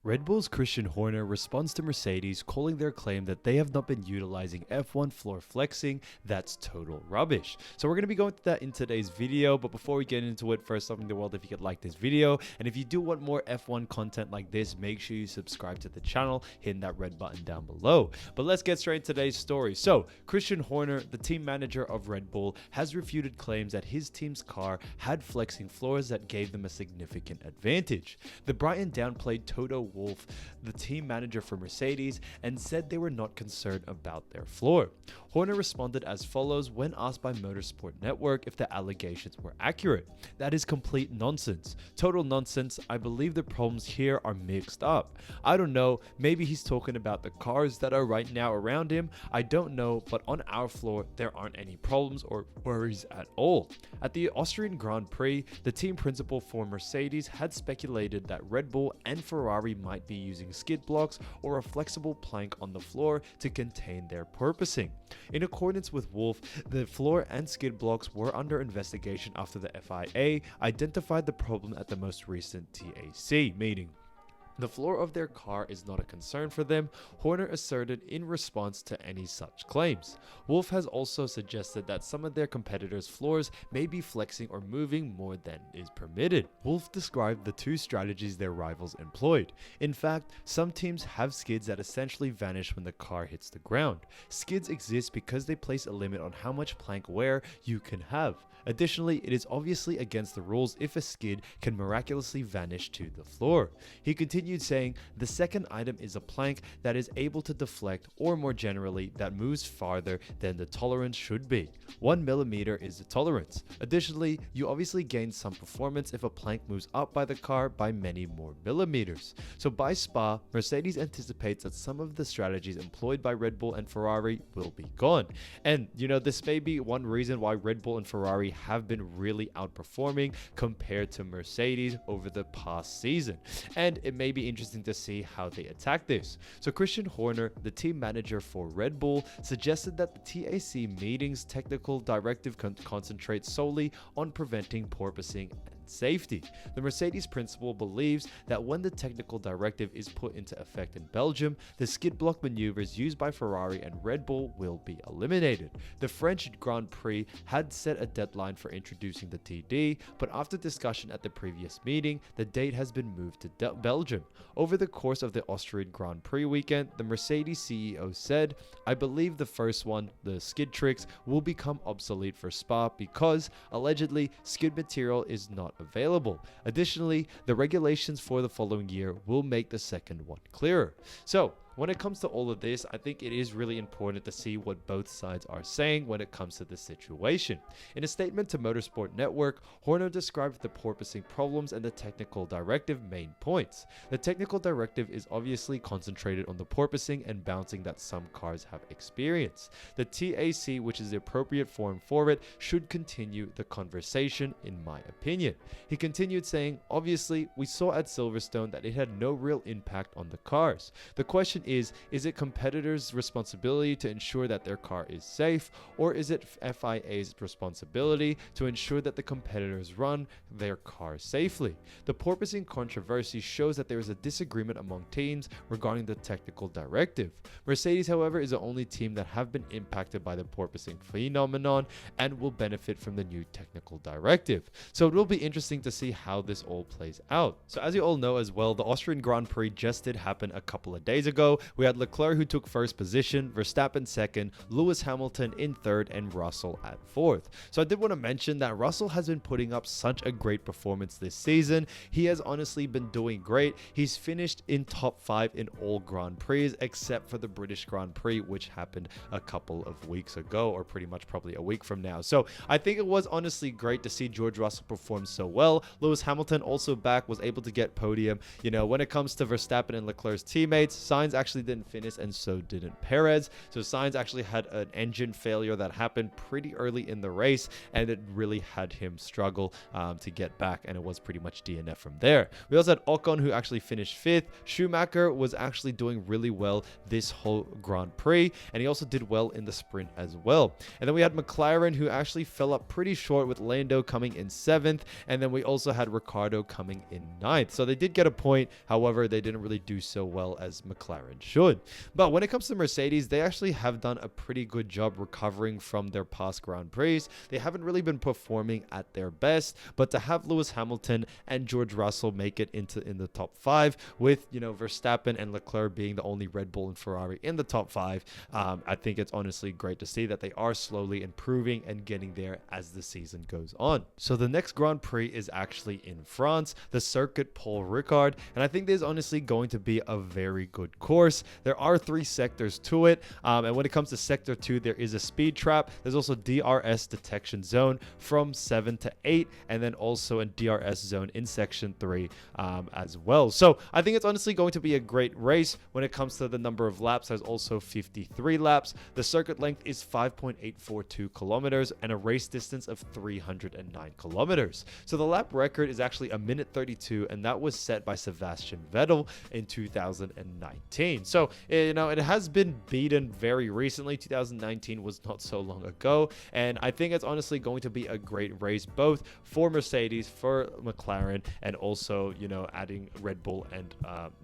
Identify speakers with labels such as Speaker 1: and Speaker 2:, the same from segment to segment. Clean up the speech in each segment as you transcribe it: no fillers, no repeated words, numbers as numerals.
Speaker 1: Red Bull's Christian Horner responds to Mercedes, calling their claim that they have not been utilizing F1 floor flexing. That's total rubbish. So we're going to be going through that in today's video, but before we get into it, first off in the world, if you could like this video, and if you do want more F1 content like this, make sure you subscribe to the channel, hitting that red button down below. But let's get straight into today's story. So Christian Horner, the team manager of Red Bull, has refuted claims that his team's car had flexing floors that gave them a significant advantage. The Bahrain downplayed Toto Wolff, the team manager for Mercedes, and said they were not concerned about their floor. Horner responded as follows when asked by Motorsport Network if the allegations were accurate. "That is complete nonsense. Total nonsense. I believe the problems here are mixed up. I don't know, maybe he's talking about the cars that are right now around him. I don't know, but on our floor there aren't any problems or worries at all." At the Austrian Grand Prix, the team principal for Mercedes had speculated that Red Bull and Ferrari might be using skid blocks or a flexible plank on the floor to contain their porpoising. In accordance with Wolff, the floor and skid blocks were under investigation after the FIA identified the problem at the most recent TAC meeting. The floor of their car is not a concern for them, Horner asserted in response to any such claims. Wolff has also suggested that some of their competitors' floors may be flexing or moving more than is permitted. Wolff described the two strategies their rivals employed. In fact, some teams have skids that essentially vanish when the car hits the ground. Skids exist because they place a limit on how much plank wear you can have. Additionally, it is obviously against the rules if a skid can miraculously vanish to the floor. He continued saying, "The second item is a plank that is able to deflect, or more generally, that moves farther than the tolerance should be. 1 millimeter is the tolerance. Additionally, you obviously gain some performance if a plank moves up by the car by many more millimeters." So by Spa, Mercedes anticipates that some of the strategies employed by Red Bull and Ferrari will be gone. And this may be one reason why Red Bull and Ferrari have been really outperforming compared to Mercedes over the past season, and it may be interesting to see how they attack this. So Christian Horner, the team manager for Red Bull, suggested that the TAC meeting's technical directive concentrates solely on preventing porpoising and safety. The Mercedes principal believes that when the technical directive is put into effect in Belgium, the skid block maneuvers used by Ferrari and Red Bull will be eliminated. The French Grand Prix had set a deadline for introducing the TD, but after discussion at the previous meeting, the date has been moved to Belgium. Over the course of the Austrian Grand Prix weekend, the Mercedes CEO said, "I believe the first one, the skid tricks, will become obsolete for Spa because, allegedly, skid material is not available. Additionally, the regulations for the following year will make the second one clearer." So when it comes to all of this, I think it is really important to see what both sides are saying when it comes to this situation. In a statement to Motorsport Network, Horner described the porpoising problems and the technical directive main points. The technical directive is obviously concentrated on the porpoising and bouncing that some cars have experienced. The TAC, which is the appropriate forum for it, should continue the conversation, in my opinion. He continued saying, "Obviously, we saw at Silverstone that it had no real impact on the cars. The question is it competitors' responsibility to ensure that their car is safe, or is it FIA's responsibility to ensure that the competitors run their car safely? The porpoising controversy shows that there is a disagreement among teams regarding the technical directive. Mercedes, however, is the only team that have been impacted by the porpoising phenomenon and will benefit from the new technical directive." So it will be interesting to see how this all plays out. So as you all know as well, the Austrian Grand Prix just did happen a couple of days ago. We had Leclerc, who took first position, Verstappen second, Lewis Hamilton in third, and Russell at fourth. So I did want to mention that Russell has been putting up such a great performance this season. He has honestly been doing great. He's finished in top 5 in all Grand Prix except for the British Grand Prix, which happened a couple of weeks ago, or pretty much probably a week from now. So I think it was honestly great to see George Russell perform so well. Lewis Hamilton also back, was able to get podium. When it comes to Verstappen and Leclerc's teammates, Sainz actually didn't finish, and so didn't Perez. So Sainz actually had an engine failure that happened pretty early in the race, and it really had him struggle to get back, and it was pretty much DNF from there. We also had Ocon, who actually finished 5th. Schumacher was actually doing really well this whole Grand Prix, and he also did well in the sprint as well. And then we had McLaren, who actually fell up pretty short, with Lando coming in 7th, and then we also had Ricciardo coming in 9th. So they did get a point, however, they didn't really do so well as McLaren should. But when it comes to Mercedes, they actually have done a pretty good job recovering from their past Grand Prix. They haven't really been performing at their best, but to have Lewis Hamilton and George Russell make it in the top 5, with, you know, Verstappen and Leclerc being the only Red Bull and Ferrari in the top 5, I think it's honestly great to see that they are slowly improving and getting there as the season goes on. So the next Grand Prix is actually in France, the circuit Paul Ricard, and I think there's honestly going to be a very good course. There are 3 sectors to it, and when it comes to sector 2, there is a speed trap. There's also DRS detection zone from 7 to 8, and then also a DRS zone in section 3 as well. So I think it's honestly going to be a great race. When it comes to the number of laps, there's also 53 laps. The circuit length is 5.842 kilometers and a race distance of 309 kilometers. So the lap record is actually 1:32, and that was set by Sebastian Vettel in 2019. So, you know, it has been beaten very recently. 2019 was not so long ago, and I think it's honestly going to be a great race, both for Mercedes, for McLaren, and also, you know, adding Red Bull and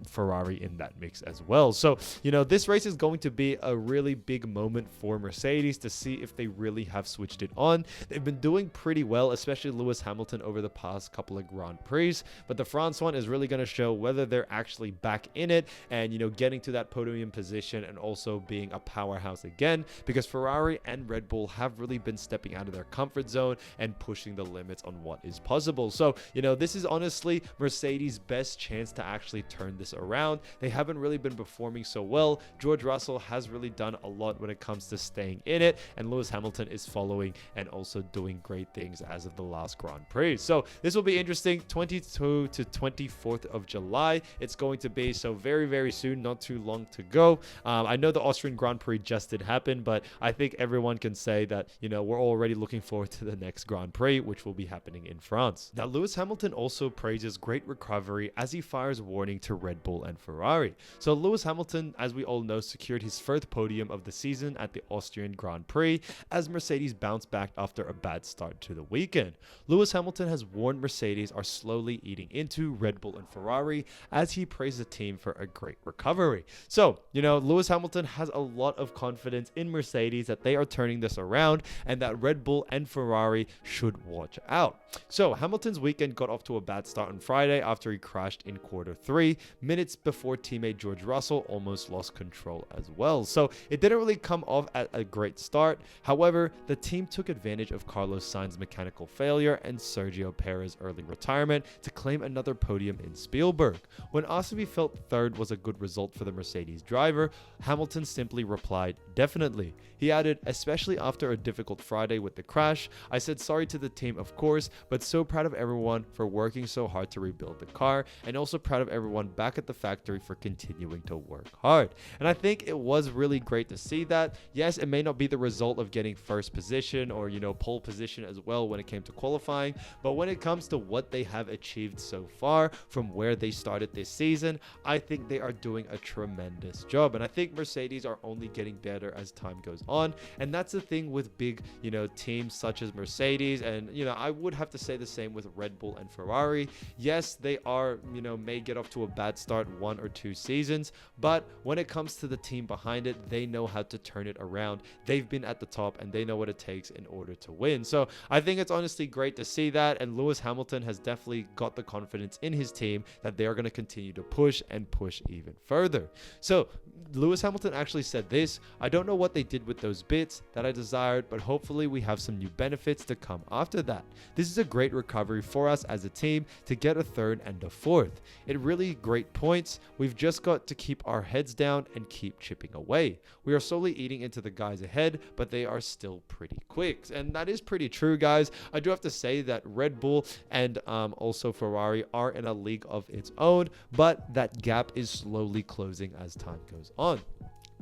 Speaker 1: Ferrari in that mix as well. So, you know, this race is going to be a really big moment for Mercedes to see if they really have switched it on. They've been doing pretty well, especially Lewis Hamilton over the past couple of Grand Prix, but the France one is really going to show whether they're actually back in it and, you know, getting to that podium position and also being a powerhouse again, because Ferrari and Red Bull have really been stepping out of their comfort zone and pushing the limits on what is possible. So, you know, this is honestly Mercedes' best chance to actually turn this around. They haven't really been performing so well. George Russell has really done a lot when it comes to staying in it, and Lewis Hamilton is following and also doing great things as of the last Grand Prix. So this will be interesting. 22 to 24th of July it's going to be, so very, very soon, not too long to go. I know the Austrian Grand Prix just did happen, but I think everyone can say that, you know, we're already looking forward to the next Grand Prix, which will be happening in France. Now, Lewis Hamilton also praises great recovery as he fires warning to Red Bull and Ferrari. So Lewis Hamilton, as we all know, secured his 1st podium of the season at the Austrian Grand Prix as Mercedes bounced back after a bad start to the weekend. Lewis Hamilton has warned Mercedes are slowly eating into Red Bull and Ferrari as he praised the team for a great recovery. So, you know, Lewis Hamilton has a lot of confidence in Mercedes that they are turning this around and that Red Bull and Ferrari should watch out. So Hamilton's weekend got off to a bad start on Friday after he crashed in quarter 3, minutes before teammate George Russell almost lost control as well. So it didn't really come off at a great start. However, the team took advantage of Carlos Sainz's mechanical failure and Sergio Perez's early retirement to claim another podium in Spielberg. When asked if he felt 3rd was a good result for the Mercedes driver, Hamilton simply replied, "Definitely." He added, "Especially after a difficult Friday with the crash. I said sorry to the team, of course, but so proud of everyone for working so hard to rebuild the car, and also proud of everyone back at the factory for continuing to work hard." And I think it was really great to see that. Yes, it may not be the result of getting 1st position or, you know, pole position as well when it came to qualifying, but when it comes to what they have achieved so far from where they started this season, I think they are doing a tremendous job. And I think Mercedes are only getting better as time goes on. And that's the thing with big, you know, teams such as Mercedes. And, you know, I would have to say the same with Red Bull and Ferrari. Yes, they are, you know, may get off to a bad start 1 or 2 seasons, but when it comes to the team behind it, they know how to turn it around. They've been at the top and they know what it takes in order to win. So I think it's honestly great to see that. And Lewis Hamilton has definitely got the confidence in his team that they are going to continue to push and push even further. So Lewis Hamilton actually said this: "I don't know what they did with those bits that I desired, but hopefully we have some new benefits to come after that. This is a great recovery for us as a team to get a 3rd and a 4th. It really great points. We've just got to keep our heads down and keep chipping away. We are slowly eating into the guys ahead, but they are still pretty quick." And that is pretty true, guys. I do have to say that Red Bull and also Ferrari are in a league of its own, but that gap is slowly closing closing as time goes on.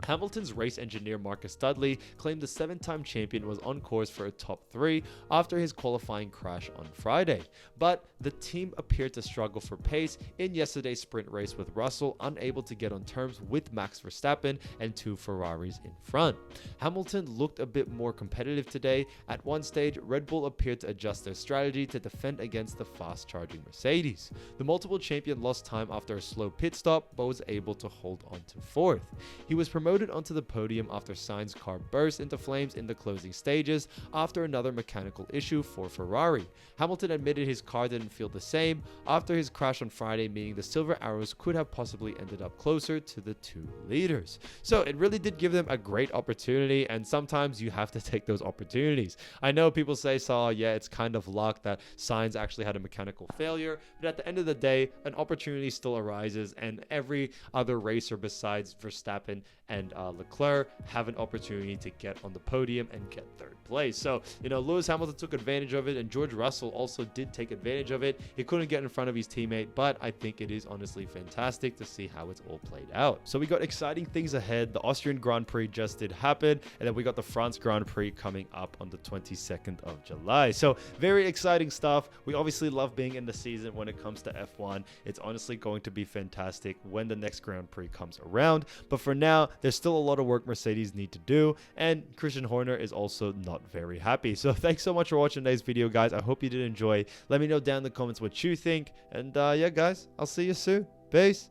Speaker 1: Hamilton's race engineer Marcus Dudley claimed the 7-time champion was on course for a top 3 after his qualifying crash on Friday, but the team appeared to struggle for pace in yesterday's sprint race, with Russell unable to get on terms with Max Verstappen and 2 Ferraris in front. Hamilton looked a bit more competitive today. At one stage, Red Bull appeared to adjust their strategy to defend against the fast-charging Mercedes. The multiple champion lost time after a slow pit stop, but was able to hold on to 4th. He was promoted onto the podium after Sainz's car burst into flames in the closing stages after another mechanical issue for Ferrari. Hamilton admitted his car didn't feel the same after his crash on Friday, meaning the silver arrows could have possibly ended up closer to the 2 leaders. So it really did give them a great opportunity, and sometimes you have to take those opportunities. I know people say, so yeah, it's kind of luck that Sainz actually had a mechanical failure, but at the end of the day, an opportunity still arises, and every other racer besides Verstappen and Leclerc have an opportunity to get on the podium and get 3rd place. So, Lewis Hamilton took advantage of it, and George Russell also did take advantage of it. He couldn't get in front of his teammate, but I think it is honestly fantastic to see how it's all played out. So we got exciting things ahead. The Austrian Grand Prix just did happen, and then we got the France Grand Prix coming up on the 22nd of July. So very exciting stuff. We obviously love being in the season when it comes to F1. It's honestly going to be fantastic when the next Grand Prix comes around. But for now, there's still a lot of work Mercedes need to do, and Christian Horner is also not very happy. So thanks so much for watching today's video, guys. I hope you did enjoy. Let me know down in the comments what you think, and yeah, guys, I'll see you soon. Peace.